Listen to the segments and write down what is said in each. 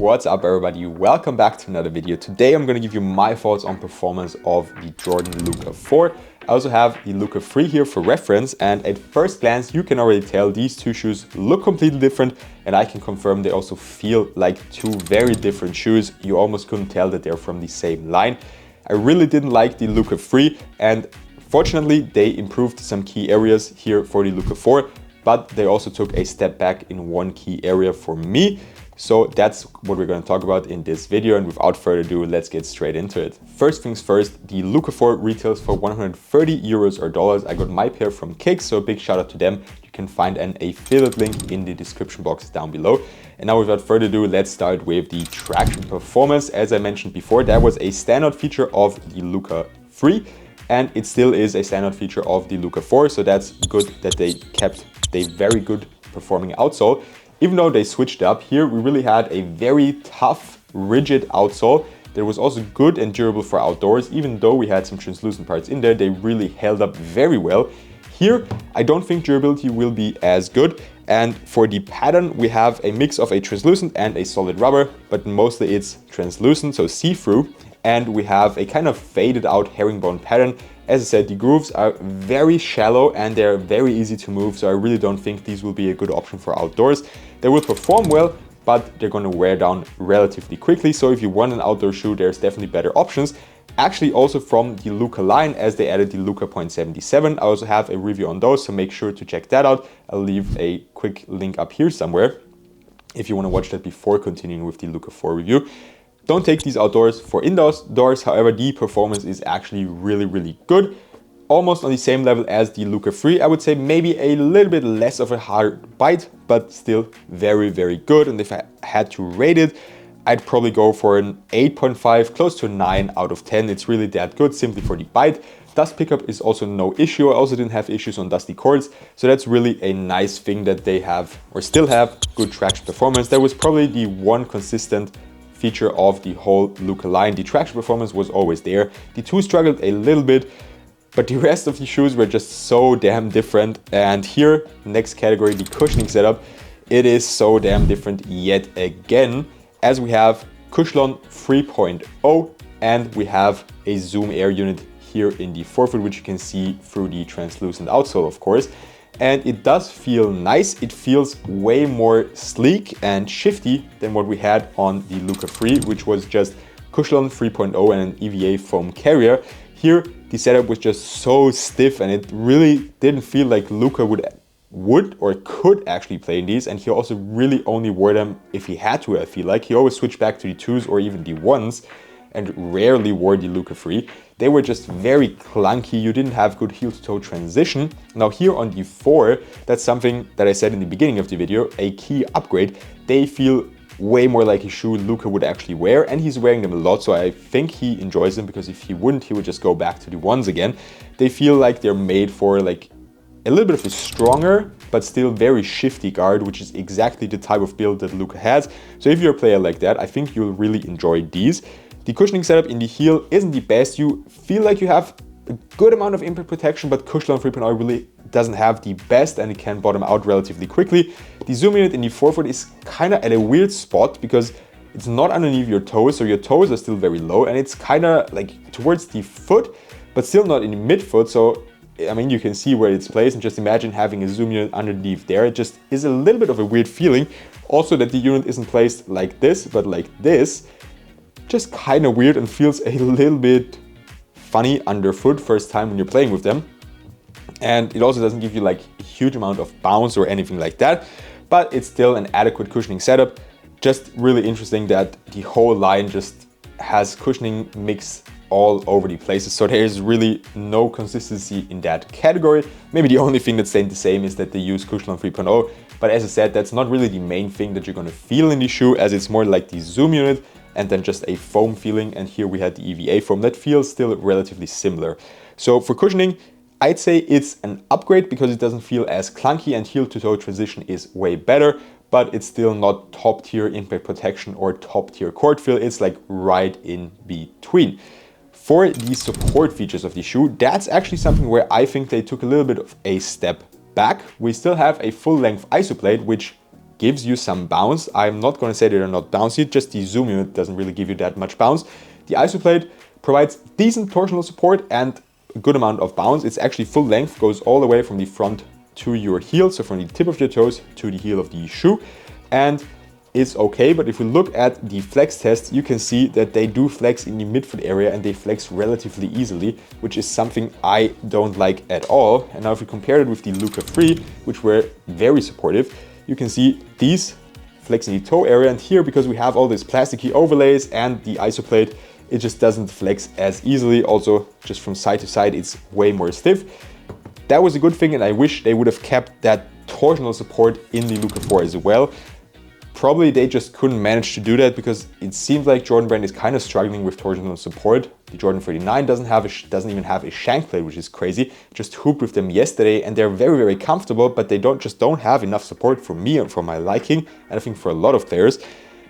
What's up everybody, welcome back to another video. Today I'm going to give you my thoughts on performance of the Jordan Luka 4. I also have the Luka 3 here for reference, and at first glance you can already tell these two shoes look completely different, and I can confirm they also feel like two very different shoes. You almost couldn't tell that they're from the same line. I really didn't like the Luka 3, and fortunately they improved some key areas here for the Luka 4, but they also took a step back in one key area for me. So that's what we're going to talk about in this video, and without further ado, let's get straight into it. First things first, the Luka 4 retails for 130 euros or dollars. I got my pair from Kicks, so a big shout out to them. You can find an affiliate link in the description box down below. And now without further ado, let's start with the traction performance. As I mentioned before, that was a standout feature of the Luka 3, and it still is a standout feature of the Luka 4, so that's good that they kept a very good performing outsole. Even though they switched up, here we really had a very tough, rigid outsole that was also good and durable for outdoors. Even though we had some translucent parts in there, they really held up very well. Here, I don't think durability will be as good. And for the pattern, we have a mix of a translucent and a solid rubber, but mostly it's translucent, so see-through. And we have a kind of faded out herringbone pattern. As I said, the grooves are very shallow and they're very easy to move, so I really don't think these will be a good option for outdoors. They will perform well, but they're going to wear down relatively quickly. So if you want an outdoor shoe, there's definitely better options. Actually, also from the Luka line, as they added the Luka 0.77. I also have a review on those, so make sure to check that out. I'll leave a quick link up here somewhere if you want to watch that before continuing with the Luka 4 review. Don't take these outdoors for indoors, however, the performance is actually really good. Almost on the same level as the Luka 3, I would say maybe a little bit less of a hard bite, but still very good. And if I had to rate it, I'd probably go for an 8.5, close to a 9 out of 10. It's really that good, simply for the bite. Dust pickup is also no issue. I also didn't have issues on dusty cords, so that's really a nice thing that they have, or still have, good traction performance. That was probably the one consistent feature of the whole Luka line. The traction performance was always there. The two struggled a little bit, but the rest of the shoes were just so damn different. And here, next category, the cushioning setup, it is so damn different yet again, as we have Cushioning 3.0 and we have a Zoom Air unit here in the forefoot, which you can see through the translucent outsole, of course. And it does feel nice. It feels way more sleek and shifty than what we had on the Luka 3, which was just Cushioning 3.0 and an EVA foam carrier. Here, the setup was just so stiff and it really didn't feel like Luka would or could actually play in these. And he also really only wore them if he had to, I feel like. He always switched back to the 2s or even the 1s and rarely wore the Luka 3. They were just very clunky. You didn't have good heel to toe transition. Now here on the 4, that's something that I said in the beginning of the video, a key upgrade. They feel way more like a shoe Luka would actually wear, and he's wearing them a lot, so I think he enjoys them, because if he wouldn't, he would just go back to the 1s again. They feel like they're made for like a little bit of a stronger but still very shifty guard, which is exactly the type of build that Luka has. So if you're a player like that, I think you'll really enjoy these. The cushioning setup in the heel isn't the best. You feel like you have a good amount of impact protection, but Cushioning 3.0 really doesn't have the best and it can bottom out relatively quickly. The zoom unit in the forefoot is kind of at a weird spot because it's not underneath your toes, so your toes are still very low, and it's kind of like towards the foot, but still not in the midfoot. So I mean, you can see where it's placed, and just imagine having a zoom unit underneath there. It just is a little bit of a weird feeling. Also that the unit isn't placed like this, but like this. Just kind of weird and feels a little bit funny underfoot first time when you're playing with them. And it also doesn't give you like a huge amount of bounce or anything like that, but it's still an adequate cushioning setup. Just really interesting that the whole line just has cushioning mix all over the places, so there is really no consistency in that category. Maybe the only thing that's staying the same is that they use Cushioning 3.0, but as I said, that's not really the main thing that you're going to feel in the shoe, as it's more like the zoom unit and then just a foam feeling. And here we had the EVA foam that feels still relatively similar. So for cushioning, I'd say it's an upgrade because it doesn't feel as clunky and heel to toe transition is way better, but it's still not top tier impact protection or top tier court feel. It's like right in between. For the support features of the shoe, that's actually something where I think they took a little bit of a step back. We still have a full length isoplate, which gives you some bounce. I'm not going to say they're not bouncy, just the zoom unit doesn't really give you that much bounce. The isoplate provides decent torsional support and a good amount of bounce. It's actually full length, goes all the way from the front to your heel, so from the tip of your toes to the heel of the shoe, and it's okay. But if we look at the flex test, you can see that they do flex in the midfoot area and they flex relatively easily, which is something I don't like at all. And now if we compare it with the Luka 3, which were very supportive, you can see these flex in the toe area, and here, because we have all these plasticky overlays and the isoplate, it just doesn't flex as easily. Also, just from side to side, it's way more stiff. That was a good thing, and I wish they would have kept that torsional support in the Luka 4 as well. Probably they just couldn't manage to do that, because it seems like Jordan brand is kind of struggling with torsional support. The Jordan 39 doesn't even have a shank plate, which is crazy. Just hooped with them yesterday and they're very, very comfortable, but they don't have enough support for me and for my liking, and I think for a lot of players.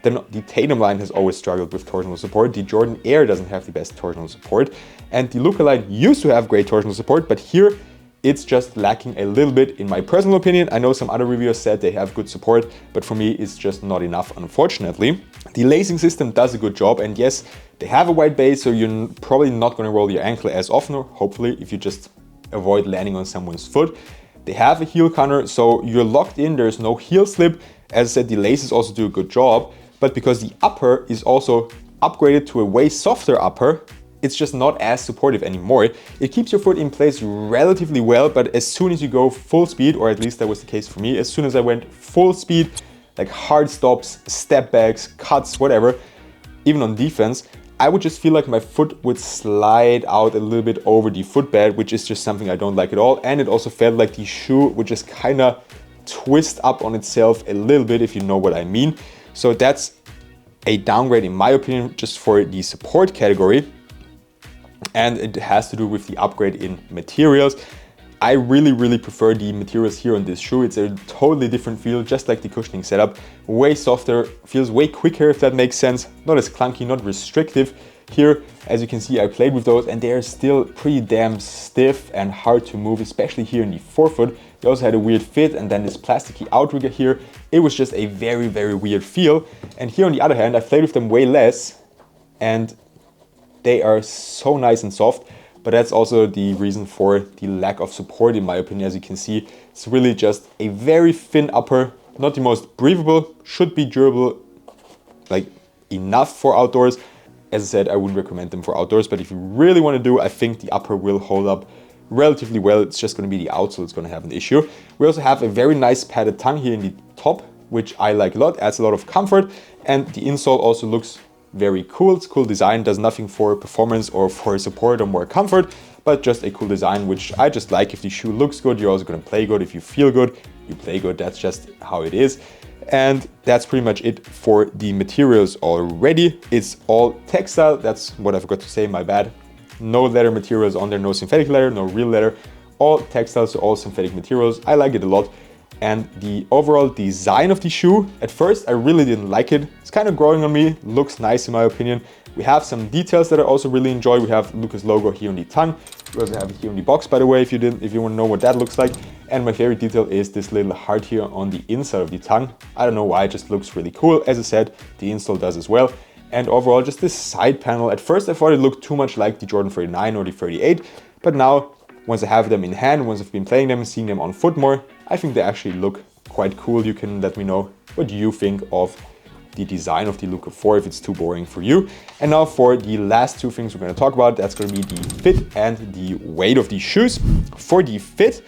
Then the Tatum line has always struggled with torsional support. The Jordan Air doesn't have the best torsional support, and the Luka line used to have great torsional support, but here it's just lacking a little bit, in my personal opinion. I know some other reviewers said they have good support, but for me, it's just not enough, unfortunately. The lacing system does a good job, and yes, they have a wide base, so you're probably not going to roll your ankle as often, or hopefully, if you just avoid landing on someone's foot. They have a heel counter, so you're locked in, there's no heel slip. As I said, the laces also do a good job, but because the upper is also upgraded to a way softer upper, it's just not as supportive anymore. It keeps your foot in place relatively well, but as soon as you go full speed, or at least that was the case for me, as soon as I went full speed, like hard stops, step backs, cuts, whatever, even on defense, I would just feel like my foot would slide out a little bit over the footbed, which is just something I don't like at all. And it also felt like the shoe would just kind of twist up on itself a little bit, if you know what I mean. So that's a downgrade, in my opinion, just for the support category. And it has to do with the upgrade in materials. I really prefer the materials here on this shoe. It's a totally different feel, just like the cushioning setup. Way softer, feels way quicker, if that makes sense. Not as clunky, not restrictive. Here, as you can see, I played with those and they are still pretty damn stiff and hard to move, especially here in the forefoot. They also had a weird fit, and then this plasticky outrigger here. It was just a very weird feel. And here on the other hand, I played with them way less, and they are so nice and soft, but that's also the reason for the lack of support, in my opinion. As you can see, it's really just a very thin upper, not the most breathable, should be durable, like enough for outdoors. As I said, I wouldn't recommend them for outdoors, but if you really want to do, I think the upper will hold up relatively well. It's just going to be the outsole that's going to have an issue. We also have a very nice padded tongue here in the top, which I like a lot, adds a lot of comfort, and the insole also looks very cool. It's cool design, does nothing for performance or for support or more comfort, but just a cool design, which I just like. If the shoe looks good, you're also going to play good. If you feel good, you play good. That's just how it is. And that's pretty much it for the materials already. It's all textile. That's what I forgot to say, my bad. No leather materials on there, no synthetic leather, no real leather. All textiles, so all synthetic materials. I like it a lot. And the overall design of the shoe, at first I really didn't like it. It's kind of growing on me, looks nice in my opinion. We have some details that I also really enjoy. We have Luka's logo here on the tongue. We also have it here on the box, by the way, if you want to know what that looks like. And my favorite detail is this little heart here on the inside of the tongue. I don't know why, it just looks really cool. As I said, the insole does as well. And overall, just this side panel. At first I thought it looked too much like the Jordan 39 or the 38, but now, once I have them in hand, once I've been playing them and seeing them on foot more, I think they actually look quite cool. You can let me know what you think of the design of the Luka 4 if it's too boring for you. And now for the last two things we're going to talk about, that's going to be the fit and the weight of the shoes. For the fit,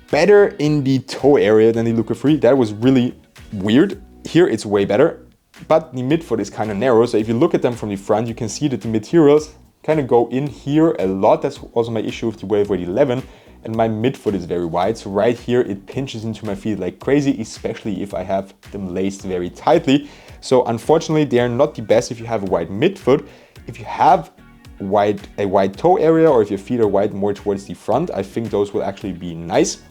better in the toe area than the Luka 3. That was really weird. Here it's way better, but the midfoot is kind of narrow. So if you look at them from the front, you can see that the materials kind of go in here a lot. That's also my issue with the Wave Weight 11, and my midfoot is very wide, so right here it pinches into my feet like crazy, especially if I have them laced very tightly. So unfortunately they are not the best if you have a wide midfoot. If you have a wide toe area, or if your feet are wide more towards the front, I think those will actually be nice,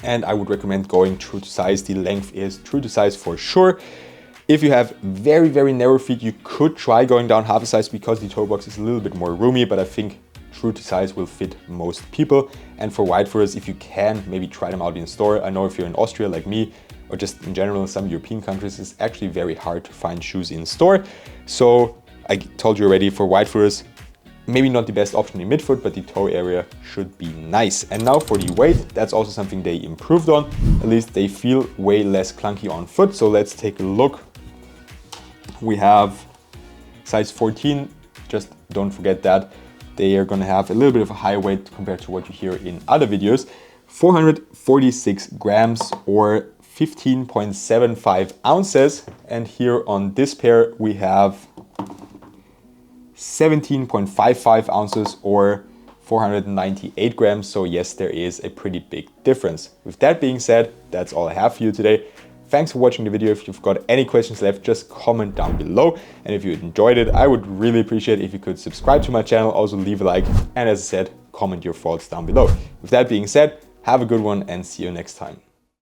and I would recommend going true to size. The length is true to size for sure. If you have very narrow feet, you could try going down half a size because the toe box is a little bit more roomy, but I think true to size will fit most people. And for wide footers, if you can, maybe try them out in store. I know if you're in Austria like me, or just in general in some European countries, it's actually very hard to find shoes in store. So I told you already, for wide footers, maybe not the best option in midfoot, but the toe area should be nice. And now for the weight, that's also something they improved on. At least they feel way less clunky on foot. So let's take a look. We have size 14, just don't forget that. They are gonna have a little bit of a higher weight compared to what you hear in other videos. 446 grams or 15.75 ounces. And here on this pair, we have 17.55 ounces or 498 grams. So yes, there is a pretty big difference. With that being said, that's all I have for you today. Thanks for watching the video. If you've got any questions left, just comment down below. And if you enjoyed it, I would really appreciate if you could subscribe to my channel, also leave a like, and as I said, comment your thoughts down below. With that being said, have a good one and see you next time.